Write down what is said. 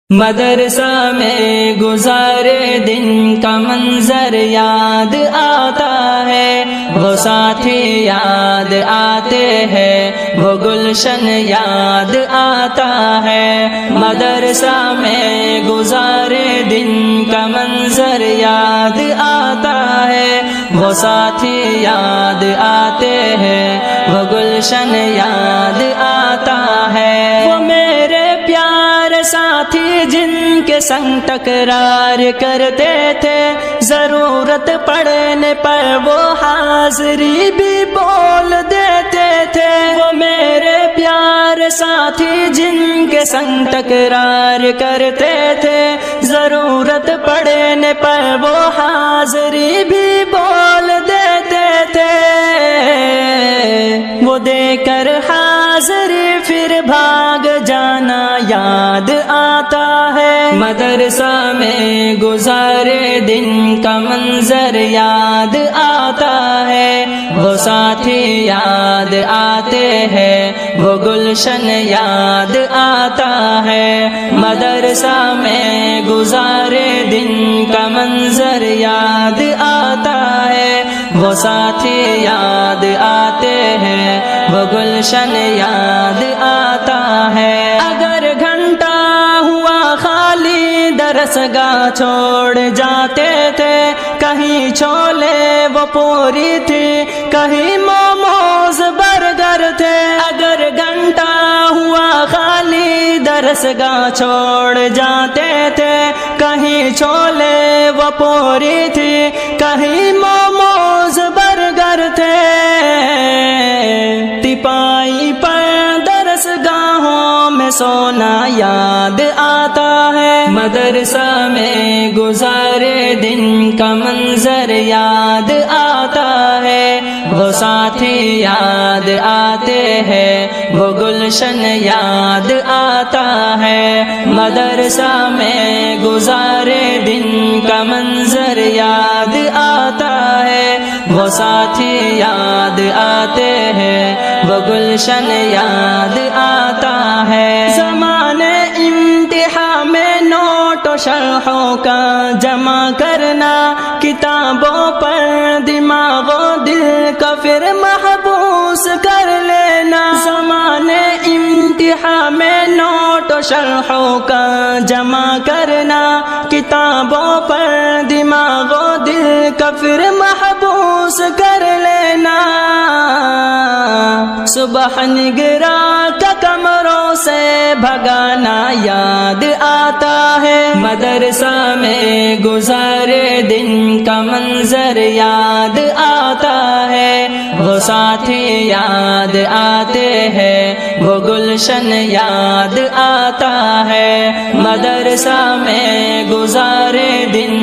مدرسہ میں گزارے دن کا منظر یاد آتا ہے، وہ ساتھی یاد آتے ہیں، وہ گلشن یاد آتا ہے۔ مدرسہ میں گزارے دن کا منظر یاد آتا ہے، وہ ساتھی یاد آتے ہیں، وہ گلشن یاد آتا ہے۔ وہ میرے پیارے ساتھی جن کے سنگ تکرار کرتے تھے، ضرورت پڑنے پر وہ حاضری بھی بول دیتے تھے۔ وہ میرے پیارے ساتھی جن کے سنگ تکرار کرتے تھے، ضرورت پڑنے پر وہ حاضری بھی بول دیتے تھے۔ وہ دے کر حاضری پھر بھاگ جانا یاد آتا ہے۔ مدرسہ میں گزارے دن کا منظر یاد آتا ہے، وہ ساتھی یاد آتے ہیں، وہ گلشن یاد آتا ہے۔ مدرسہ میں گزارے دن کا منظر یاد آتا ہے، وہ ساتھی یاد آتے ہیں، وہ گلشن یاد آتا ہے۔ اگر گھنٹہ ہوا خالی درس گاہ چھوڑ جاتے تھے، کہیں چھولے وہ پوری تھی، کہیں موموز برگر تھے۔ اگر گھنٹہ ہوا خالی درس گاہ چھوڑ جاتے تھے، کہیں چھولے وہ پوری تھی، کہیں موموز برگر تھے۔ تپائی پر درس گاہوں میں سونا یاد آتا ہے۔ مدرسہ میں گزارے دن کا منظر یاد آتا ہے، وہ ساتھی یاد آتے ہیں، وہ گلشن یاد آتا ہے۔ مدرسہ میں گزارے دن کا منظر یاد آتا ہے، وہ ساتھی یاد آتے ہیں، وہ گلشن یاد آتا ہے۔ زمانے امتحان میں نوٹ و شرحوں کا جمع کرنا، کتابوں پر دماغ و دل کا پھر محبوس کر لینا۔ زمانے امتحان میں نوٹ و شرحوں کا جمع کرنا، کتابوں پر دماغ و دل کا پھر محبوس کر لینا۔ صبح نگراں کا کمروں سے بھگانا یاد آتا ہے۔ مدرسہ میں گزارے دن کا منظر یاد آتا ہے، وہ ساتھی یاد آتے ہیں، وہ گلشن یاد آتا ہے۔ مدرسہ میں گزارے دن